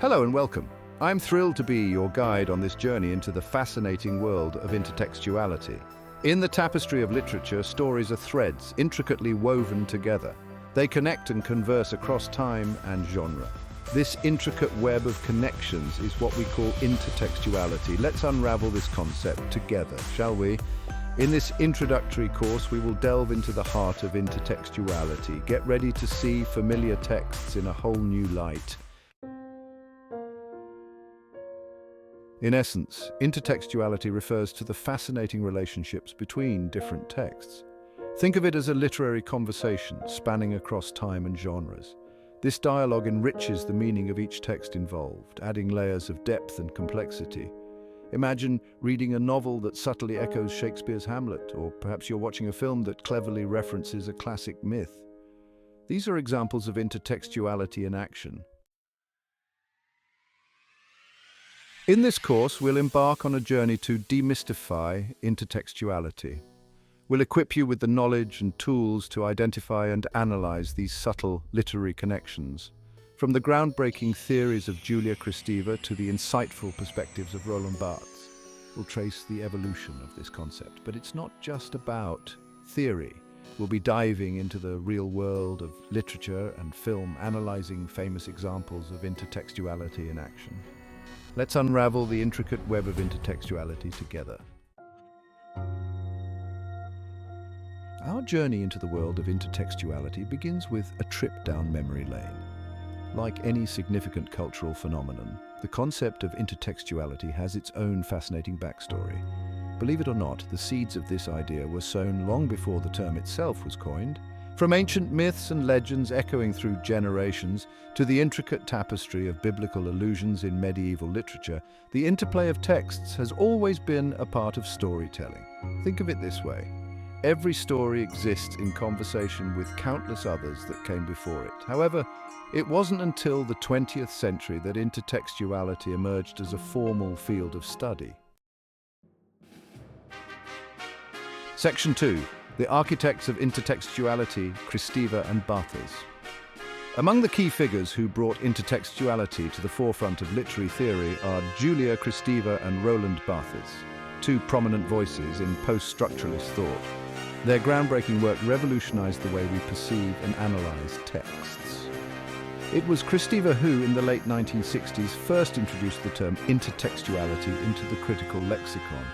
Hello and welcome. I'm thrilled to be your guide on this journey into the fascinating world of intertextuality. In the tapestry of literature, stories are threads intricately woven together. They connect and converse across time and genre. This intricate web of connections is what we call intertextuality. Let's unravel this concept together, shall we? In this introductory course, we will delve into the heart of intertextuality. Get ready to see familiar texts in a whole new light. In essence, intertextuality refers to the fascinating relationships between different texts. Think of it as a literary conversation spanning across time and genres. This dialogue enriches the meaning of each text involved, adding layers of depth and complexity. Imagine reading a novel that subtly echoes Shakespeare's Hamlet, or perhaps you're watching a film that cleverly references a classic myth. These are examples of intertextuality in action. In this course, we'll embark on a journey to demystify intertextuality. We'll equip you with the knowledge and tools to identify and analyze these subtle literary connections. From the groundbreaking theories of Julia Kristeva to the insightful perspectives of Roland Barthes, we'll trace the evolution of this concept. But it's not just about theory. We'll be diving into the real world of literature and film, analyzing famous examples of intertextuality in action. Let's unravel the intricate web of intertextuality together. Our journey into the world of intertextuality begins with a trip down memory lane. Like any significant cultural phenomenon, the concept of intertextuality has its own fascinating backstory. Believe it or not, the seeds of this idea were sown long before the term itself was coined. From ancient myths and legends echoing through generations to the intricate tapestry of biblical allusions in medieval literature, the interplay of texts has always been a part of storytelling. Think of it this way. Every story exists in conversation with countless others that came before it. However, it wasn't until the 20th century that intertextuality emerged as a formal field of study. Section 2. The architects of intertextuality, Kristeva and Barthes. Among the key figures who brought intertextuality to the forefront of literary theory are Julia Kristeva and Roland Barthes, two prominent voices in post-structuralist thought. Their groundbreaking work revolutionized the way we perceive and analyze texts. It was Kristeva who, in the late 1960s, first introduced the term intertextuality into the critical lexicon.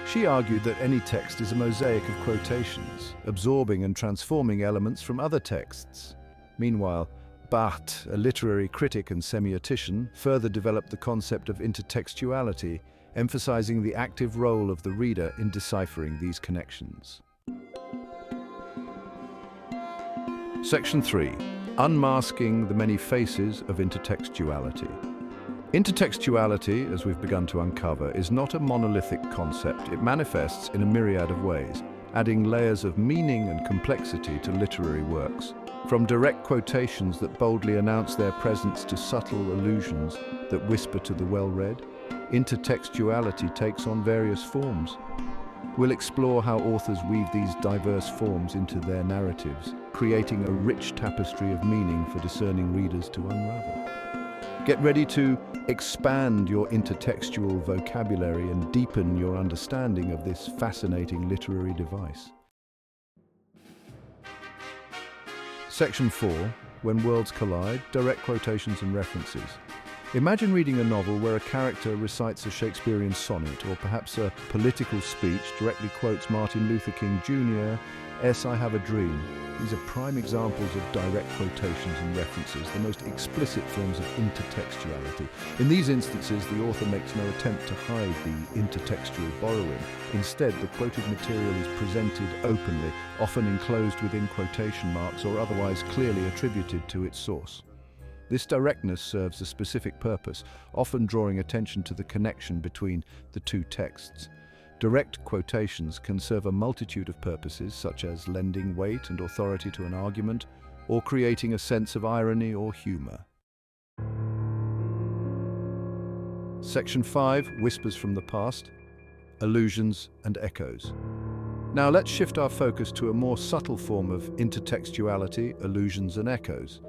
She argued that any text is a mosaic of quotations, absorbing and transforming elements from other texts. Meanwhile, Barthes, a literary critic and semiotician, further developed the concept of intertextuality, emphasizing the active role of the reader in deciphering these connections. Section 3. Unmasking the many faces of intertextuality. Intertextuality, as we've begun to uncover, is not a monolithic concept. It manifests in a myriad of ways, adding layers of meaning and complexity to literary works. From direct quotations that boldly announce their presence to subtle allusions that whisper to the well-read, intertextuality takes on various forms. We'll explore how authors weave these diverse forms into their narratives, creating a rich tapestry of meaning for discerning readers to unravel. Get ready to expand your intertextual vocabulary and deepen your understanding of this fascinating literary device. Section 4. When Worlds Collide, Direct Quotations and References. Imagine reading a novel where a character recites a Shakespearean sonnet or perhaps a political speech directly quotes Martin Luther King Jr. I Have a Dream. These are prime examples of direct quotations and references, the most explicit forms of intertextuality. In these instances, the author makes no attempt to hide the intertextual borrowing. Instead, the quoted material is presented openly, often enclosed within quotation marks or otherwise clearly attributed to its source. This directness serves a specific purpose, often drawing attention to the connection between the two texts. Direct quotations can serve a multitude of purposes, such as lending weight and authority to an argument, or creating a sense of irony or humor. Section 5. Whispers from the Past, Allusions and Echoes. Now let's shift our focus to a more subtle form of intertextuality, allusions and echoes.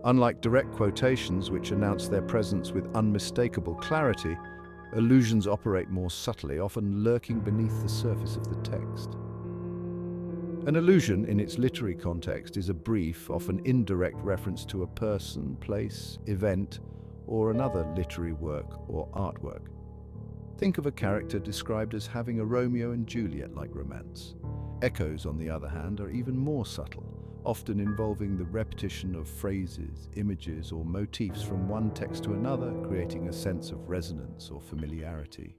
Unlike direct quotations, which announce their presence with unmistakable clarity, allusions operate more subtly, often lurking beneath the surface of the text. An allusion, in its literary context, is a brief, often indirect reference to a person, place, event, or another literary work or artwork. Think of a character described as having a Romeo and Juliet-like romance. Echoes, on the other hand, are even more subtle, often involving the repetition of phrases, images, or motifs from one text to another, creating a sense of resonance or familiarity.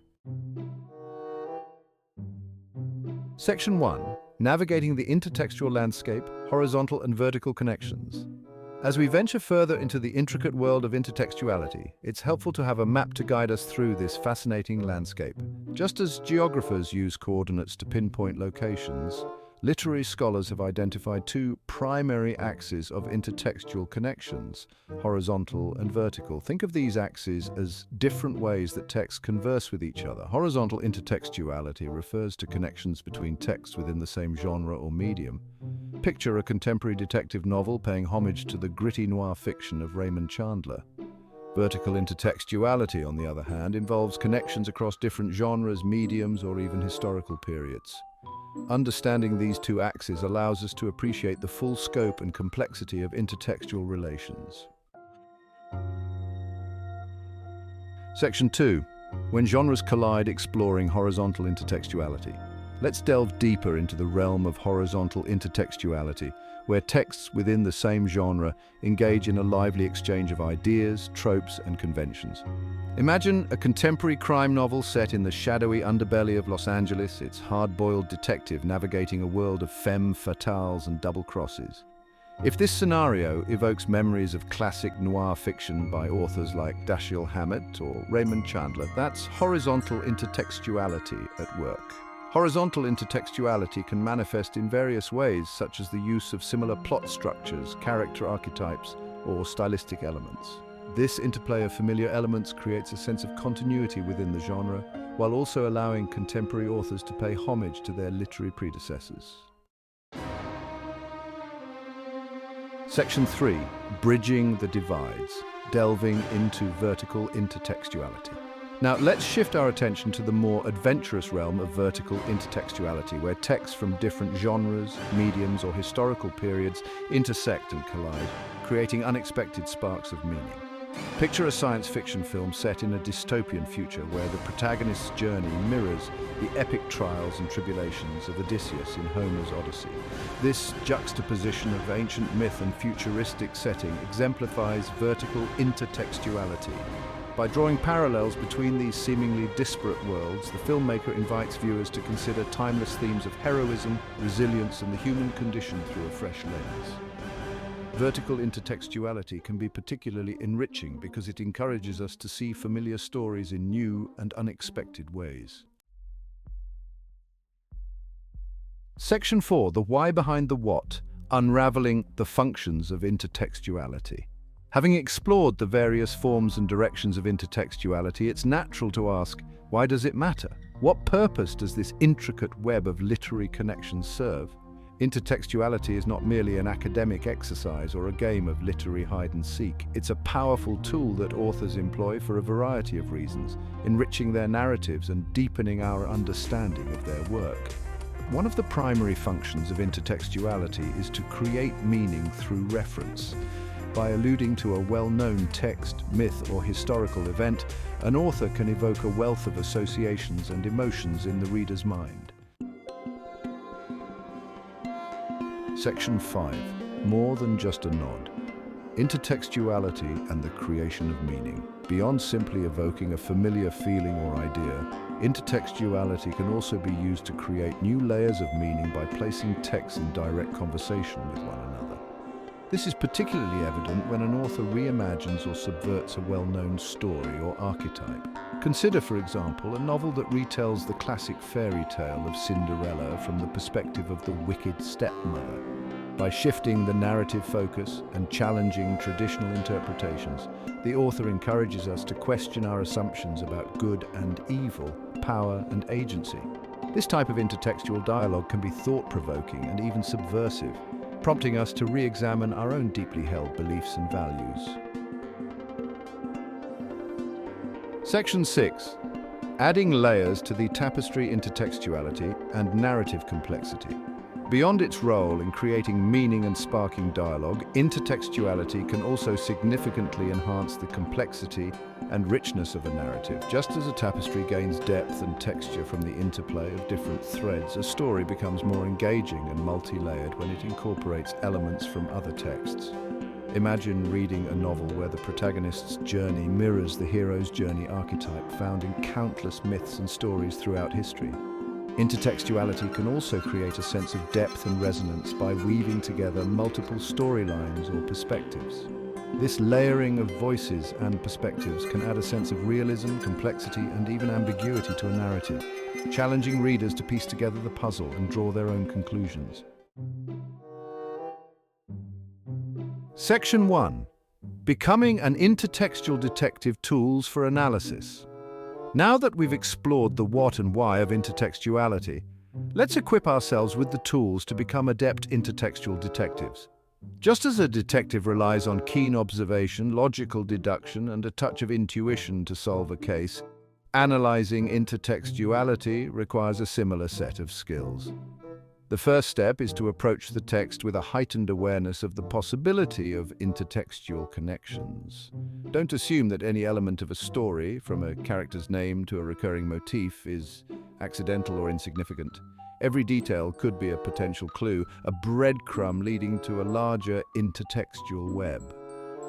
Section 1. Navigating the intertextual landscape, horizontal and vertical connections. As we venture further into the intricate world of intertextuality, it's helpful to have a map to guide us through this fascinating landscape. Just as geographers use coordinates to pinpoint locations, literary scholars have identified two primary axes of intertextual connections, horizontal and vertical. Think of these axes as different ways that texts converse with each other. Horizontal intertextuality refers to connections between texts within the same genre or medium. Picture a contemporary detective novel paying homage to the gritty noir fiction of Raymond Chandler. Vertical intertextuality, on the other hand, involves connections across different genres, mediums, or even historical periods. Understanding these two axes allows us to appreciate the full scope and complexity of intertextual relations. Section 2. When genres collide, exploring horizontal intertextuality. Let's delve deeper into the realm of horizontal intertextuality, where texts within the same genre engage in a lively exchange of ideas, tropes, and conventions. Imagine a contemporary crime novel set in the shadowy underbelly of Los Angeles, its hard-boiled detective navigating a world of femme fatales and double crosses. If this scenario evokes memories of classic noir fiction by authors like Dashiell Hammett or Raymond Chandler, that's horizontal intertextuality at work. Horizontal intertextuality can manifest in various ways, such as the use of similar plot structures, character archetypes, or stylistic elements. This interplay of familiar elements creates a sense of continuity within the genre, while also allowing contemporary authors to pay homage to their literary predecessors. Section 3. Bridging the divides, delving into vertical intertextuality. Now, let's shift our attention to the more adventurous realm of vertical intertextuality, where texts from different genres, mediums, or historical periods intersect and collide, creating unexpected sparks of meaning. Picture a science fiction film set in a dystopian future where the protagonist's journey mirrors the epic trials and tribulations of Odysseus in Homer's Odyssey. This juxtaposition of ancient myth and futuristic setting exemplifies vertical intertextuality. By drawing parallels between these seemingly disparate worlds, the filmmaker invites viewers to consider timeless themes of heroism, resilience, and the human condition through a fresh lens. Vertical intertextuality can be particularly enriching because it encourages us to see familiar stories in new and unexpected ways. Section 4. The why behind the what, unraveling the functions of intertextuality. Having explored the various forms and directions of intertextuality, it's natural to ask, why does it matter? What purpose does this intricate web of literary connections serve? Intertextuality is not merely an academic exercise or a game of literary hide-and-seek. It's a powerful tool that authors employ for a variety of reasons, enriching their narratives and deepening our understanding of their work. One of the primary functions of intertextuality is to create meaning through reference. By alluding to a well-known text, myth, or historical event, an author can evoke a wealth of associations and emotions in the reader's mind. Section 5. More than just a nod. Intertextuality and the creation of meaning. Beyond simply evoking a familiar feeling or idea, intertextuality can also be used to create new layers of meaning by placing texts in direct conversation with one another. This is particularly evident when an author reimagines or subverts a well-known story or archetype. Consider, for example, a novel that retells the classic fairy tale of Cinderella from the perspective of the wicked stepmother. By shifting the narrative focus and challenging traditional interpretations, the author encourages us to question our assumptions about good and evil, power and agency. This type of intertextual dialogue can be thought-provoking and even subversive, prompting us to re-examine our own deeply held beliefs and values. Section 6. Adding layers to the tapestry intertextuality and narrative complexity. Beyond its role in creating meaning and sparking dialogue, intertextuality can also significantly enhance the complexity and richness of a narrative. Just as a tapestry gains depth and texture from the interplay of different threads, a story becomes more engaging and multi-layered when it incorporates elements from other texts. Imagine reading a novel where the protagonist's journey mirrors the hero's journey archetype found in countless myths and stories throughout history. Intertextuality can also create a sense of depth and resonance by weaving together multiple storylines or perspectives. This layering of voices and perspectives can add a sense of realism, complexity, and even ambiguity to a narrative, challenging readers to piece together the puzzle and draw their own conclusions. Section 1. Becoming an intertextual detective: tools for analysis. Now that we've explored the what and why of intertextuality, let's equip ourselves with the tools to become adept intertextual detectives. Just as a detective relies on keen observation, logical deduction, and a touch of intuition to solve a case, analyzing intertextuality requires a similar set of skills. The first step is to approach the text with a heightened awareness of the possibility of intertextual connections. Don't assume that any element of a story, from a character's name to a recurring motif, is accidental or insignificant. Every detail could be a potential clue, a breadcrumb leading to a larger intertextual web.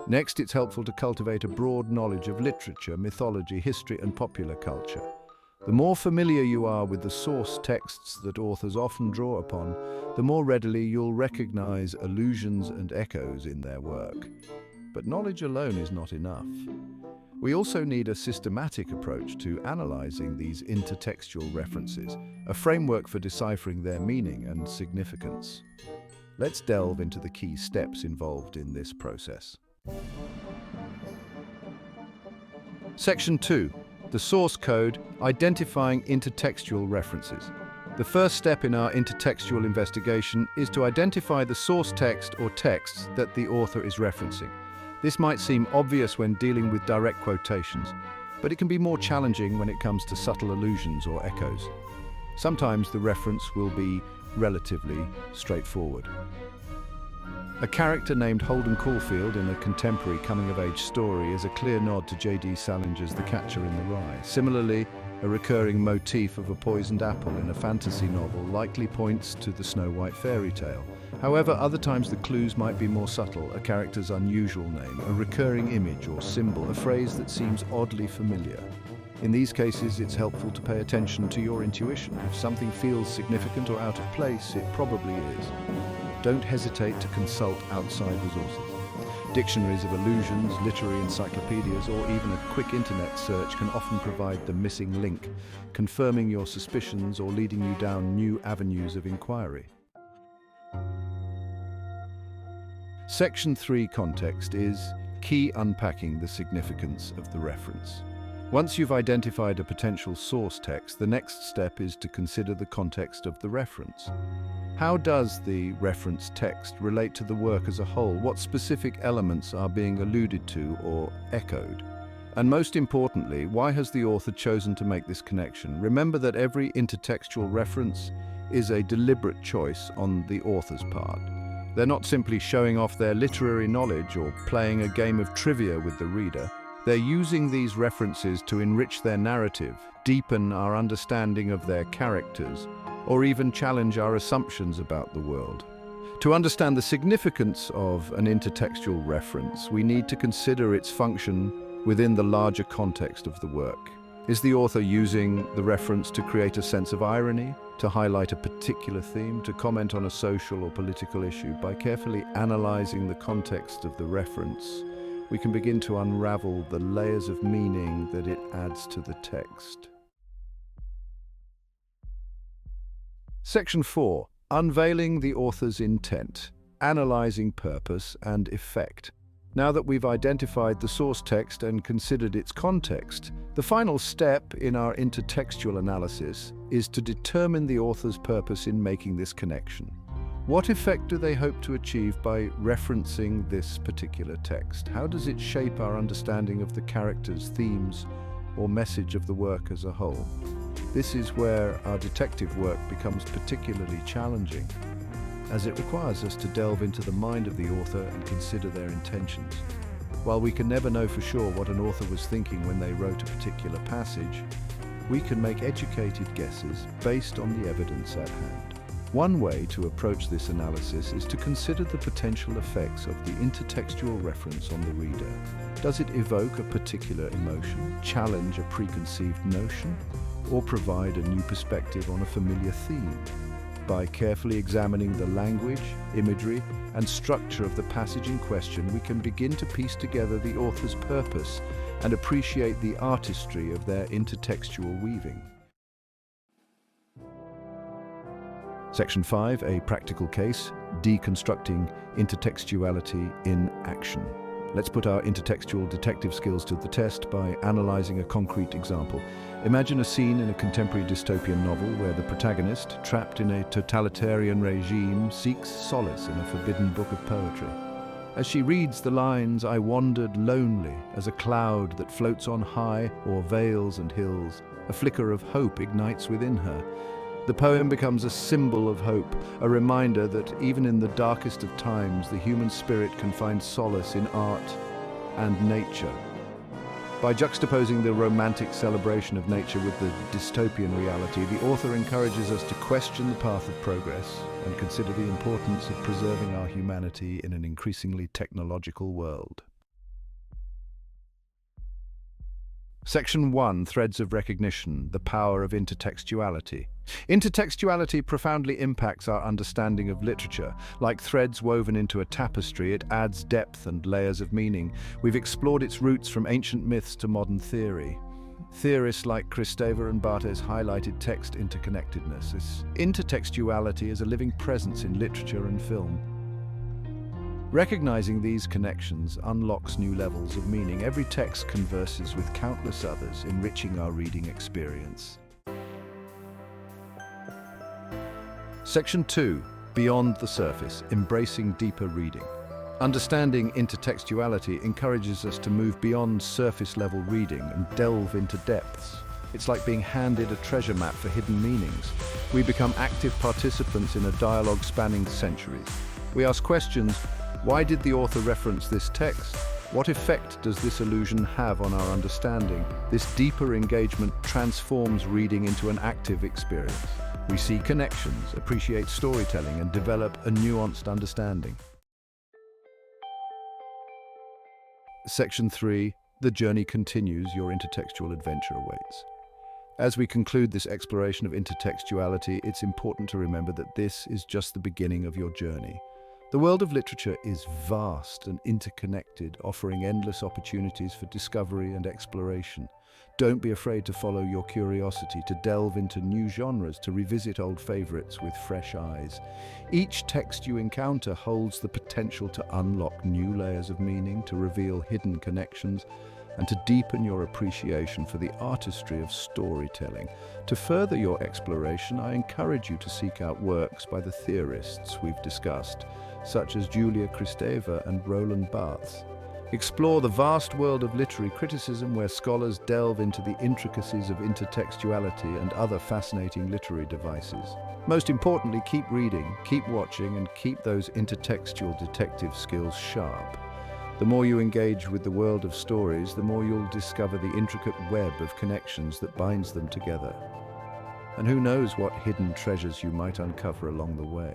Next, it's helpful to cultivate a broad knowledge of literature, mythology, history, and popular culture. The more familiar you are with the source texts that authors often draw upon, the more readily you'll recognize allusions and echoes in their work. But knowledge alone is not enough. We also need a systematic approach to analyzing these intertextual references, a framework for deciphering their meaning and significance. Let's delve into the key steps involved in this process. Section 2. The source code: identifying intertextual references. The first step in our intertextual investigation is to identify the source text or texts that the author is referencing. This might seem obvious when dealing with direct quotations, but it can be more challenging when it comes to subtle allusions or echoes. Sometimes the reference will be relatively straightforward. A character named Holden Caulfield in a contemporary coming-of-age story is a clear nod to J.D. Salinger's The Catcher in the Rye. Similarly, a recurring motif of a poisoned apple in a fantasy novel likely points to the Snow White fairy tale. However, other times the clues might be more subtle: a character's unusual name, a recurring image or symbol, a phrase that seems oddly familiar. In these cases, it's helpful to pay attention to your intuition. If something feels significant or out of place, it probably is. Don't hesitate to consult outside resources. Dictionaries of allusions, literary encyclopedias, or even a quick internet search can often provide the missing link, confirming your suspicions or leading you down new avenues of inquiry. Section 3 context is key: unpacking the significance of the reference. Once you've identified a potential source text, the next step is to consider the context of the reference. How does the reference text relate to the work as a whole? What specific elements are being alluded to or echoed? And most importantly, why has the author chosen to make this connection? Remember that every intertextual reference is a deliberate choice on the author's part. They're not simply showing off their literary knowledge or playing a game of trivia with the reader. They're using these references to enrich their narrative, deepen our understanding of their characters, or even challenge our assumptions about the world. To understand the significance of an intertextual reference, we need to consider its function within the larger context of the work. Is the author using the reference to create a sense of irony, to highlight a particular theme, to comment on a social or political issue? By carefully analyzing the context of the reference, we can begin to unravel the layers of meaning that it adds to the text. Section 4. Unveiling the author's intent, analyzing purpose and effect. Now that we've identified the source text and considered its context, the final step in our intertextual analysis is to determine the author's purpose in making this connection. What effect do they hope to achieve by referencing this particular text? How does it shape our understanding of the characters, themes, or message of the work as a whole? This is where our detective work becomes particularly challenging, as it requires us to delve into the mind of the author and consider their intentions. While we can never know for sure what an author was thinking when they wrote a particular passage, we can make educated guesses based on the evidence at hand. One way to approach this analysis is to consider the potential effects of the intertextual reference on the reader. Does it evoke a particular emotion, challenge a preconceived notion, or provide a new perspective on a familiar theme? By carefully examining the language, imagery, and structure of the passage in question, we can begin to piece together the author's purpose and appreciate the artistry of their intertextual weaving. Section 5, a practical case, deconstructing intertextuality in action. Let's put our intertextual detective skills to the test by analyzing a concrete example. Imagine a scene in a contemporary dystopian novel where the protagonist, trapped in a totalitarian regime, seeks solace in a forbidden book of poetry. As she reads the lines, "I wandered lonely as a cloud that floats on high o'er vales and hills," a flicker of hope ignites within her. The poem becomes a symbol of hope, a reminder that even in the darkest of times, the human spirit can find solace in art and nature. By juxtaposing the romantic celebration of nature with the dystopian reality, the author encourages us to question the path of progress and consider the importance of preserving our humanity in an increasingly technological world. Section 1, Threads of Recognition, the Power of Intertextuality. Intertextuality profoundly impacts our understanding of literature. Like threads woven into a tapestry, it adds depth and layers of meaning. We've explored its roots from ancient myths to modern theory. Theorists like Kristeva and Barthes highlighted text interconnectedness. Intertextuality is a living presence in literature and film. Recognizing these connections unlocks new levels of meaning. Every text converses with countless others, enriching our reading experience. Section 2, Beyond the Surface, Embracing Deeper Reading. Understanding intertextuality encourages us to move beyond surface-level reading and delve into depths. It's like being handed a treasure map for hidden meanings. We become active participants in a dialogue spanning centuries. We ask questions: why did the author reference this text? What effect does this allusion have on our understanding? This deeper engagement transforms reading into an active experience. We see connections, appreciate storytelling, and develop a nuanced understanding. Section 3, The Journey Continues, Your Intertextual Adventure Awaits. As we conclude this exploration of intertextuality, it's important to remember that this is just the beginning of your journey. The world of literature is vast and interconnected, offering endless opportunities for discovery and exploration. Don't be afraid to follow your curiosity, to delve into new genres, to revisit old favorites with fresh eyes. Each text you encounter holds the potential to unlock new layers of meaning, to reveal hidden connections, and to deepen your appreciation for the artistry of storytelling. To further your exploration, I encourage you to seek out works by the theorists we've discussed, such as Julia Kristeva and Roland Barthes. Explore the vast world of literary criticism, where scholars delve into the intricacies of intertextuality and other fascinating literary devices. Most importantly, keep reading, keep watching, and keep those intertextual detective skills sharp. The more you engage with the world of stories, the more you'll discover the intricate web of connections that binds them together. And who knows what hidden treasures you might uncover along the way.